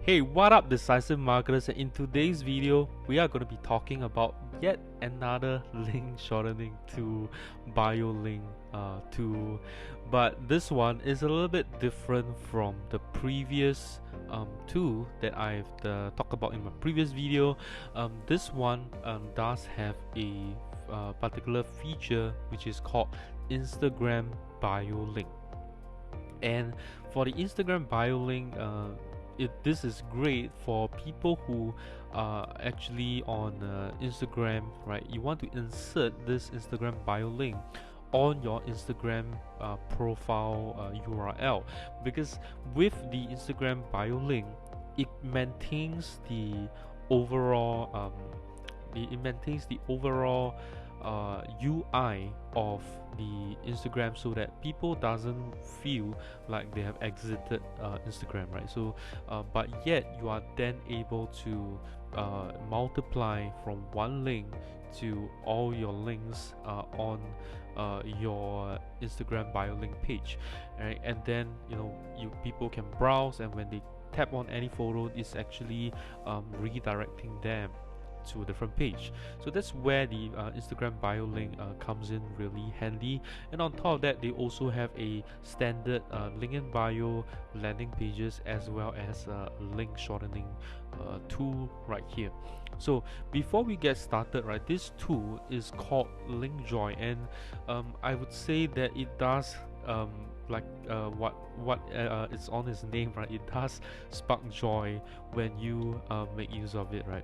Hey, what up, decisive marketers? And in today's video, we are going to be talking about yet another link shortening to bio link tool, but this one is a little bit different from the previous tool that I've talked about in my previous video. This one does have a particular feature which is called Instagram bio link, and for the Instagram bio link, this is great for people who are actually on Instagram, right? You want to insert this Instagram bio link on your Instagram profile URL, because with the Instagram bio link, it maintains the overall UI of the Instagram, so that people doesn't feel like they have exited Instagram, right? So but yet you are then able to multiply from one link to all your links on your Instagram bio link page, right? And then people can browse, and when they tap on any photo, it's actually redirecting them to a different page. So that's where the Instagram bio link comes in really handy. And on top of that, they also have a standard link in bio landing pages, as well as a link shortening tool right here. So before we get started, right, this tool is called Linkjoy, and I would say that it does what it's on its name, right? It does spark joy when you make use of it, right?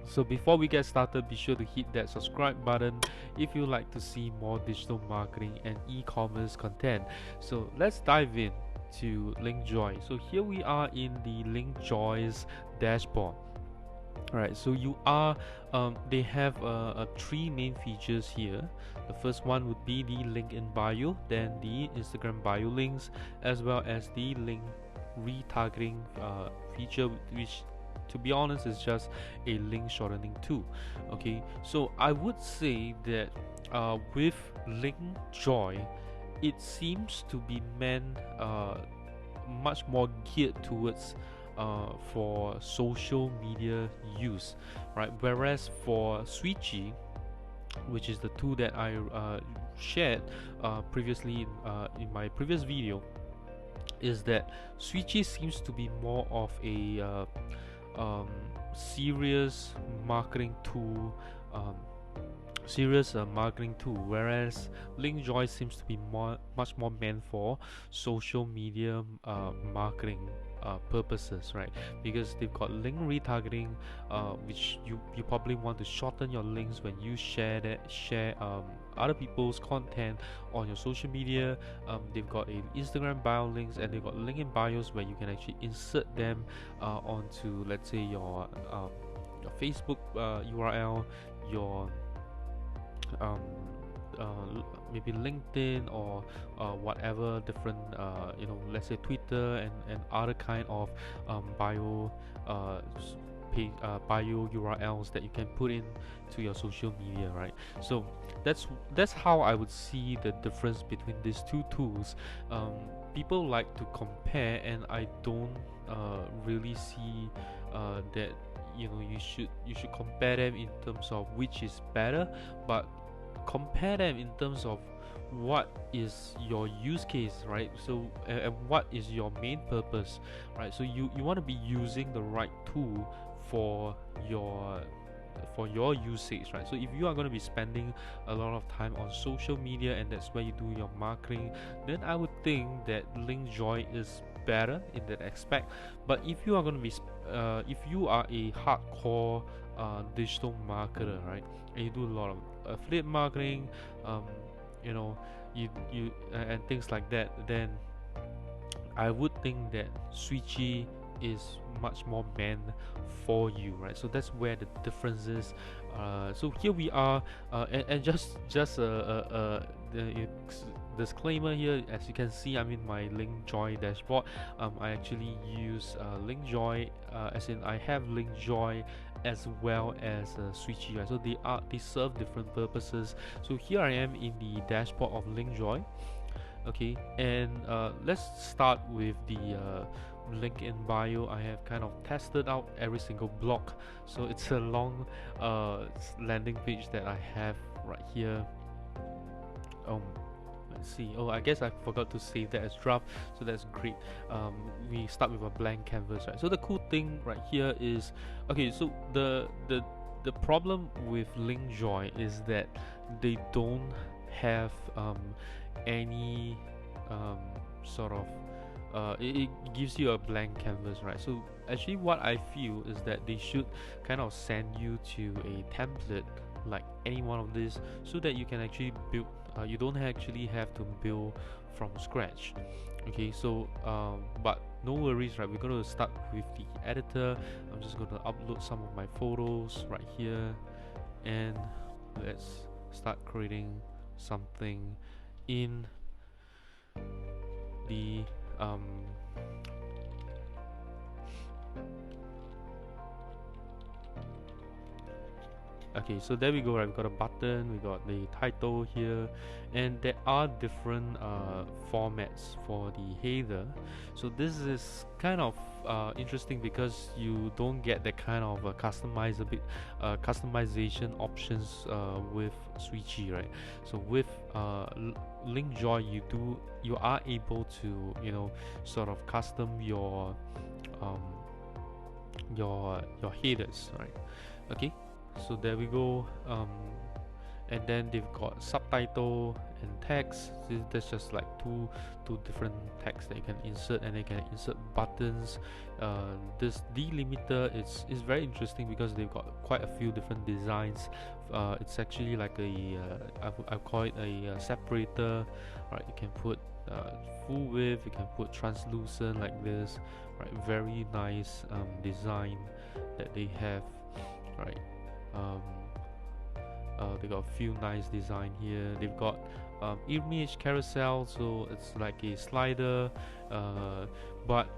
So before we get started, be sure to hit that subscribe button if you like to see more digital marketing and e-commerce content. So let's dive in to Linkjoy. So here we are in the Linkjoy's dashboard. Alright, so they have three main features here. The first one would be the link in bio, then the Instagram bio links, as well as the link retargeting feature, which, to be honest, is just a link shortening tool. Okay, so I would say that with Linkjoy, it seems to be meant much more geared towards for social media use, right? Whereas for Switchy, which is the tool that I shared previously in my previous video, is that Switchy seems to be more of a serious marketing tool, whereas Linkjoy seems to be much more meant for social media marketing purposes, right? Because they've got link retargeting, which you probably want to shorten your links when you share other people's content on your social media. They've got a Instagram bio links, and they've got link in bios where you can actually insert them onto, let's say, your Facebook URL, your maybe LinkedIn, or whatever different let's say Twitter and other kind of bio URLs that you can put in to your social media, right? So that's how I would see the difference between these two tools. People like to compare, and I don't really see that you should compare them in terms of which is better, but compare them in terms of what is your use case, right? So and what is your main purpose, right? So you want to be using the right tool for your usage, right? So if you are going to be spending a lot of time on social media, and that's where you do your marketing, then I would think that Linkjoy is better in that aspect. But if you are going to be if you are a hardcore digital marketer, right, and you do a lot of affiliate marketing, you and things like that, then I would think that Switchy is much more meant for you, right? So that's where the difference is. So here we are, and just the disclaimer here, as you can see, I'm in my Linkjoy dashboard. I actually use Linkjoy, as in I have Linkjoy as well as Switchy, right? So they serve different purposes. So here I am in the dashboard of Linkjoy. Okay, and let's start with the link in bio, I have kind of tested out every single block. So it's a long landing page that I have right here. Let's see. Oh, I guess I forgot to save that as draft, so that's great. We start with a blank canvas, right? So the cool thing right here is, okay, so the problem with Linkjoy is that they don't have any sort of it gives you a blank canvas, right? So actually what I feel is that they should kind of send you to a template like any one of these, so that you can actually build, you don't actually have to build from scratch. Okay, so but no worries, right? We're going to start with the editor. I'm just going to upload some of my photos right here, and let's start creating something in the okay, so there we go, right? We got a button, we got the title here, and there are different formats for the header. So this is kind of interesting because you don't get that kind of customization options with Switchy, right? So with Linkjoy, you are able to, you know, sort of custom your headers, right? Okay, so there we go. And then they've got subtitle and text. There's just like two different texts that you can insert, and they can insert buttons. This delimiter is very interesting because they've got quite a few different designs. It's actually like I call it a separator, right? You can put full width, you can put translucent like this, right? Very nice design that they have, right? They got a few nice design here. They've got image carousel, so it's like a slider, but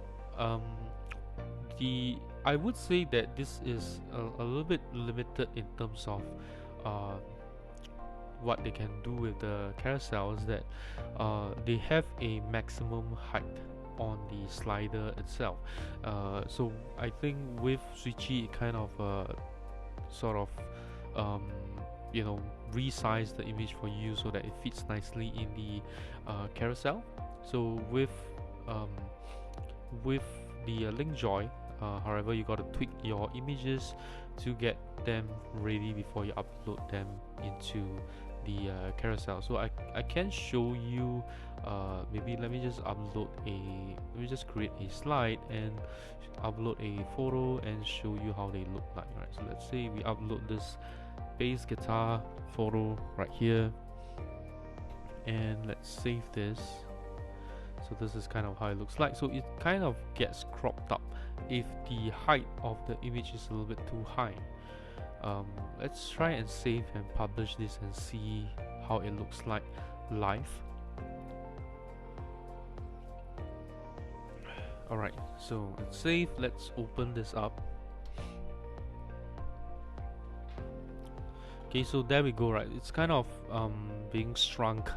I would say that this is a little bit limited in terms of what they can do with the carousels. That they have a maximum height on the slider itself. So I think with Switchy, it kind of sort of you know, resize the image for you so that it fits nicely in the carousel. So with the Linkjoy, however, you got to tweak your images to get them ready before you upload them into the carousel. So I can show you, maybe let me just create a slide and upload a photo and show you how they look like, right? So let's say we upload this bass guitar photo right here, and let's save this. So this is kind of how it looks like. So it kind of gets cropped up if the height of the image is a little bit too high. Let's try and save and publish this and see how it looks like live. Alright, so it's saved. Let's open this up. Okay, so there we go, right? It's kind of being shrunk,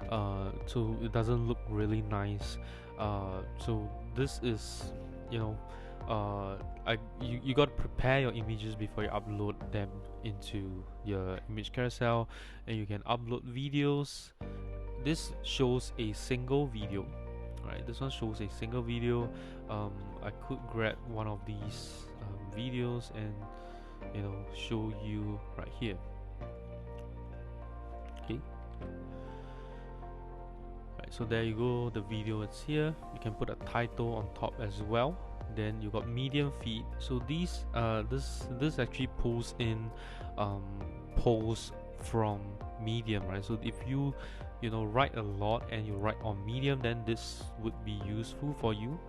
so it doesn't look really nice. So this is, you know, you got to prepare your images before you upload them into your image carousel, and you can upload videos. This shows a single video, right? This one shows a single video. I could grab one of these videos and, you know, show you right here. Okay, right, so there you go, the video is here. You can put a title on top as well. Then you got medium feed. So these this actually pulls in polls from Medium, right? So if you know, write a lot and you write on Medium, then this would be useful for you,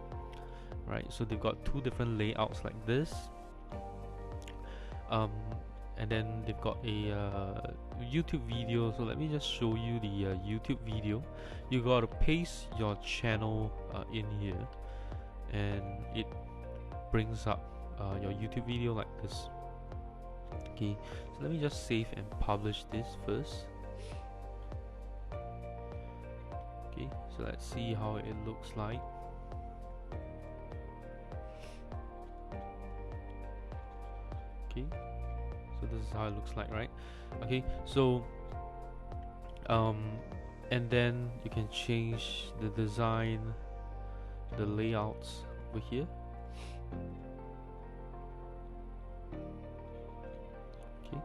right? So they've got two different layouts like this, and then they've got a YouTube video. So let me just show you the YouTube video. You got to paste your channel in here, and it brings up your YouTube video like this. Okay, so let me just save and publish this first. Okay, so let's see how it looks like. this is how it looks like, right? Okay, so and then you can change the design, the layouts over here. Okay,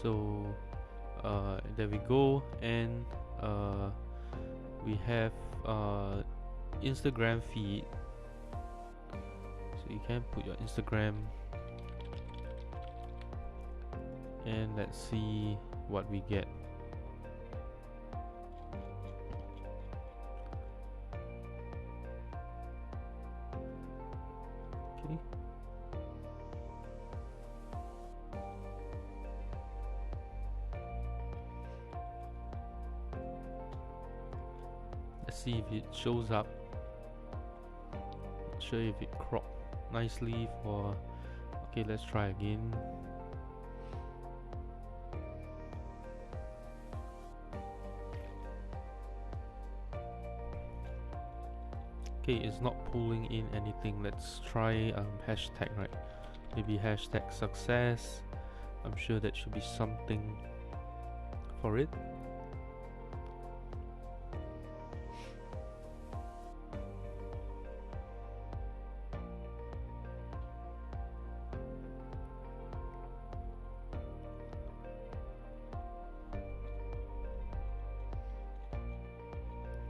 so there we go, and we have Instagram feed, so you can put your Instagram, and let's see what we get. Okay, let's see if it shows up. Not sure if it cropped nicely for. Okay, let's try again. Okay, it's not pulling in anything. Let's try hashtag, right? Maybe hashtag success. I'm sure that should be something for it.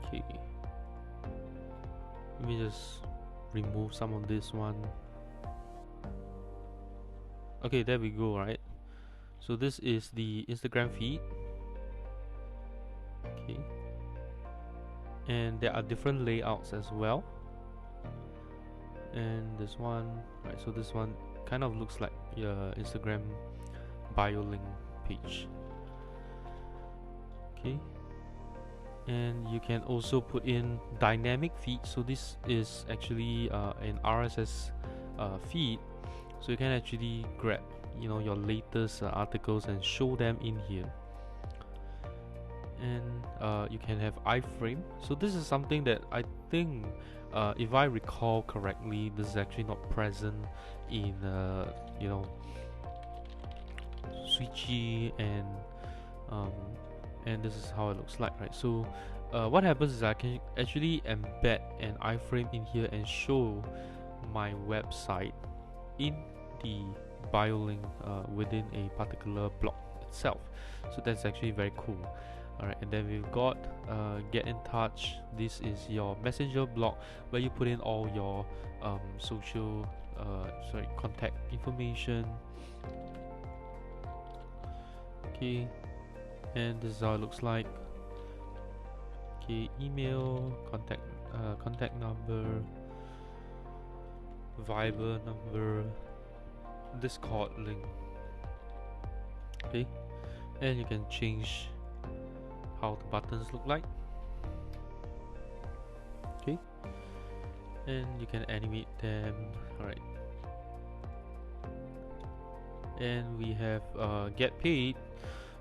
Okay, let me just remove some of this one. Okay, there we go, right? So this is the Instagram feed. Okay, and there are different layouts as well. And this one, right? So this one kind of looks like your Instagram bio link page. Okay, and you can also put in dynamic feed. So this is actually an RSS feed, so you can actually grab your latest articles and show them in here. And you can have iframe. So this is something that I think, if I recall correctly, this is actually not present in Switchy, and this is how it looks like, right? So what happens is I can actually embed an iframe in here and show my website in the bio link within a particular block itself. So that's actually very cool. Alright, and then we've got get in touch. This is your messenger block where you put in all your social contact information. Okay, and this is how it looks like. Okay, email, contact number, Viber number, Discord link. Okay, and you can change how the buttons look like. Okay, and you can animate them. Alright, and we have get paid.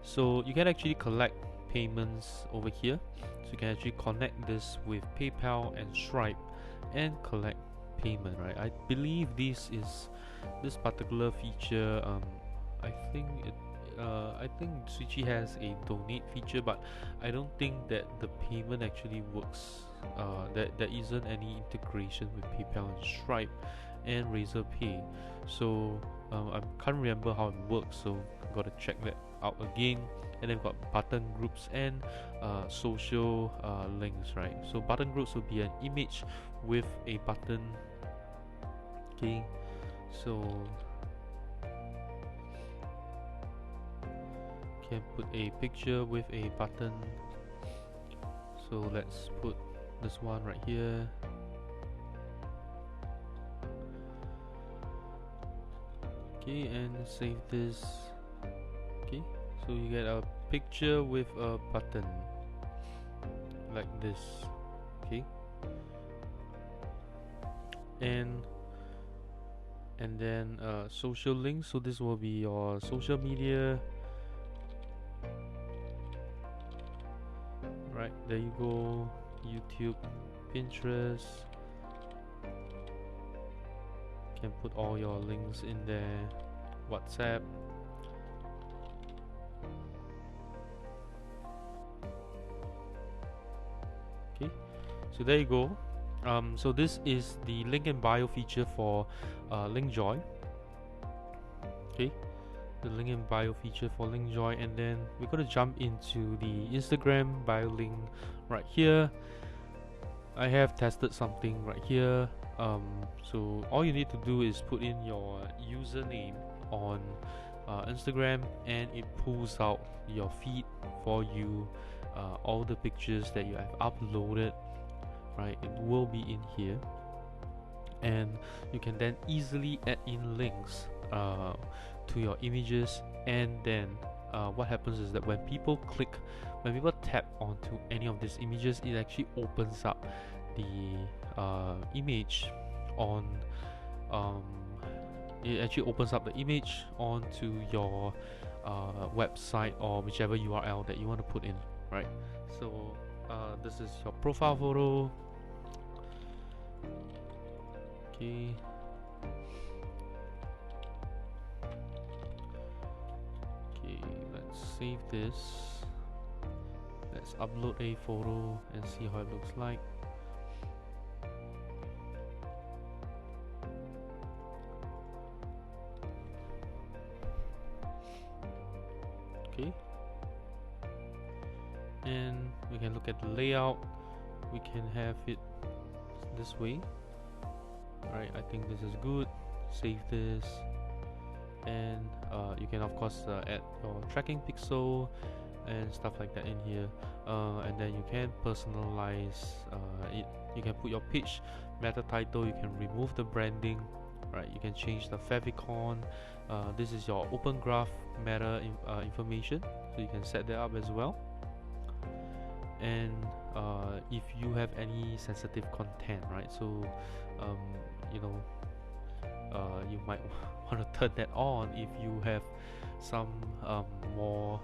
So you can actually collect payments over here. So you can actually connect this with PayPal and Stripe and collect payment, right? I believe this particular feature, I think Switchy has a donate feature, but I don't think that the payment actually works. There isn't any integration with PayPal and Stripe and Razorpay. So I can't remember how it works, so I've got to check that out again. And then we've got button groups and social links, right? So button groups will be an image with a button. Okay, so can put a picture with a button. So let's put this one right here. Okay, and save this. Okay, so you get a picture with a button like this. Okay, and then social links. So this will be your social media. Right, there you go. YouTube, Pinterest. Can put all your links in there. WhatsApp. Okay, so there you go. So this is the link in bio feature for Linkjoy. Okay, the link in bio feature for Linkjoy, and then we're gonna jump into the Instagram bio link right here. I have tested something right here. So all you need to do is put in your username on Instagram, and it pulls out your feed for you. All the pictures that you have uploaded, right? It will be in here, and you can then easily add in links to your images. And then what happens is that when people tap onto any of these images, it actually opens up the image on it actually opens up the image onto your website or whichever URL that you want to put in, right? So this is your profile photo. Okay, let's save this. Let's upload a photo and see how it looks like. Okay, and we can look at the layout. We can have it this way. Right, I think this is good. Save this, and you can of course add your tracking pixel and stuff like that in here, and then you can personalize it. You can put your page meta title. You can remove the branding, right? You can change the favicon. This is your open graph meta information, so you can set that up as well. And if you have any sensitive content, right? So you know, you might want to turn that on if you have some more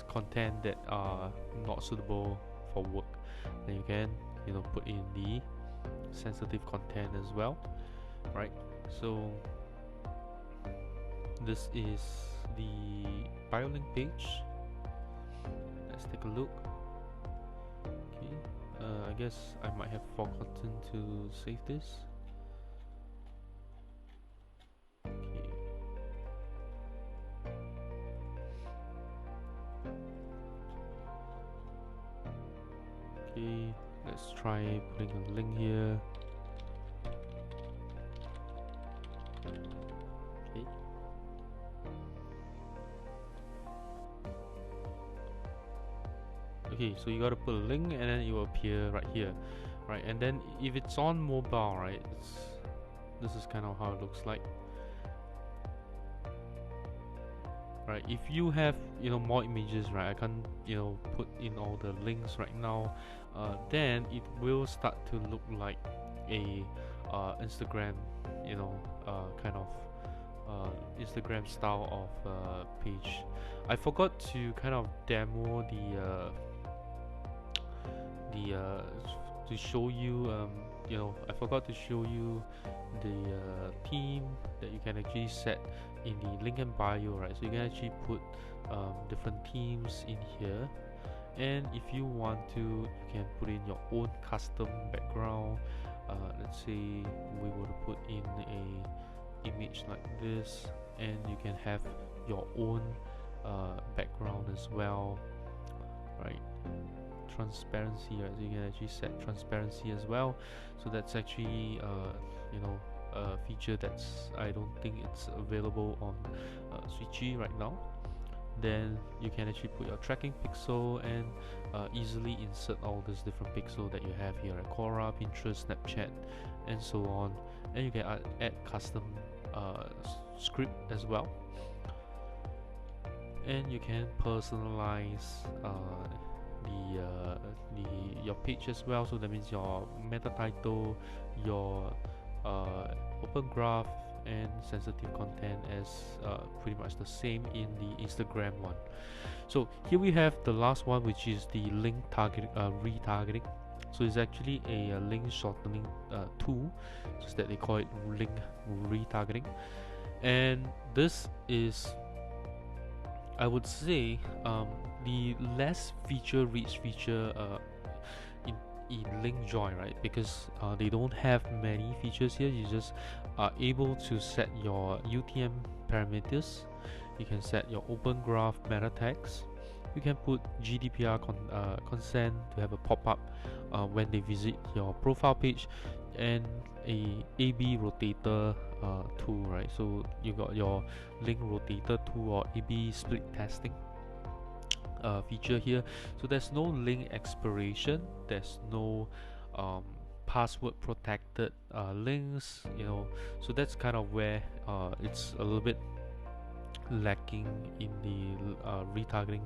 content that are not suitable for work. Then you can, you know, put in the sensitive content as well, right? So this is the bio link page. Let's take a look. Okay, I guess I might have forgotten to save this. Okay, let's try putting a link here. Okay. Okay, so you gotta put a link and then it will appear right here, right? And then if it's on mobile, right, this is kind of how it looks like. Right, if you have, you know, more images, right, I can't, you know, put in all the links right now, then it will start to look like a Instagram, you know, kind of Instagram style of page. I forgot to kind of demo to show you, you know, I forgot to show you the theme that you can actually set in the link and bio, right? So you can actually put different themes in here, and if you want to, you can put in your own custom background. Let's say we were to put in a image like this, and you can have your own background as well, right? Transparency, right? So you can actually set transparency as well. So that's actually you know, a feature that's, I don't think it's available on Switchy right now. Then you can actually put your tracking pixel and easily insert all these different pixels that you have here at Quora, Pinterest, Snapchat, and so on. And you can add custom script as well, and you can personalize your page as well. So that means your meta title, your open graph, and sensitive content as pretty much the same in the Instagram one. So here we have the last one, which is the link retargeting. So it's actually a link shortening tool, just that they call it link retargeting. And this is, I would say, the less feature-rich feature in Linkjoy, right? Because they don't have many features here. You just are able to set your UTM parameters. You can set your open graph meta tags. You can put GDPR consent to have a pop-up when they visit your profile page, and a AB rotator tool, right? So you got your link rotator tool or AB split testing feature here. So there's no link expiration, there's no password protected links, so that's kind of where it's a little bit lacking in the retargeting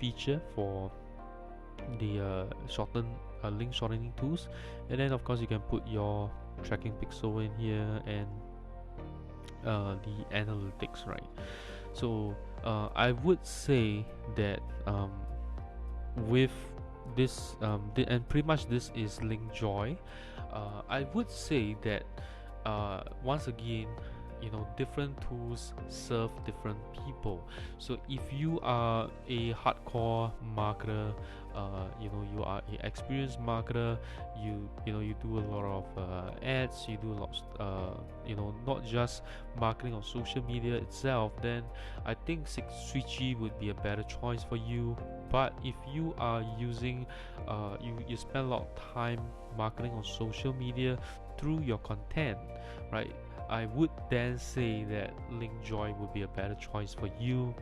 feature for the link shortening tools. And then of course you can put your tracking pixel in here, and the analytics, right? So I would say that with this and pretty much this is Linkjoy. I would say that once again, different tools serve different people. So if you are a hardcore marketer, you are an experienced marketer, you do a lot of ads, you do a lot not just marketing on social media itself, then I think Switchy would be a better choice for you. But if you are using you spend a lot of time marketing on social media through your content, right, I would then say that Linkjoy would be a better choice for you,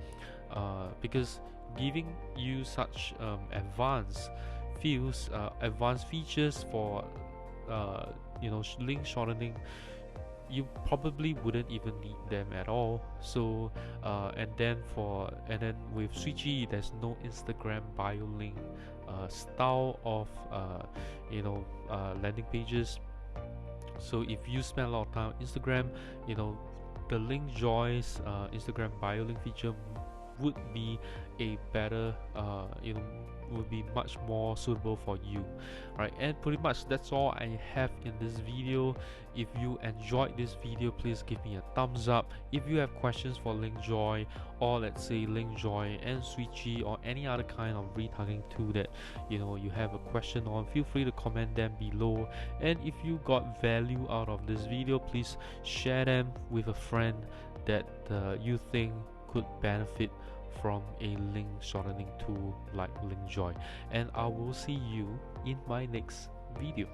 because giving you such advanced features for link shortening, you probably wouldn't even need them at all. So and then with Switchy, there's no Instagram bio link style of landing pages. So if you spend a lot of time on Instagram, the Linkjoy's Instagram bio link feature would be a better would be much more suitable for you, right? And pretty much that's all I have in this video. If you enjoyed this video, please give me a thumbs up. If you have questions for Linkjoy, or let's say Linkjoy and Switchy, or any other kind of retargeting tool that you have a question on, feel free to comment them below. And if you got value out of this video, please share them with a friend that you think could benefit from a link shortening tool like Linkjoy. And I will see you in my next video.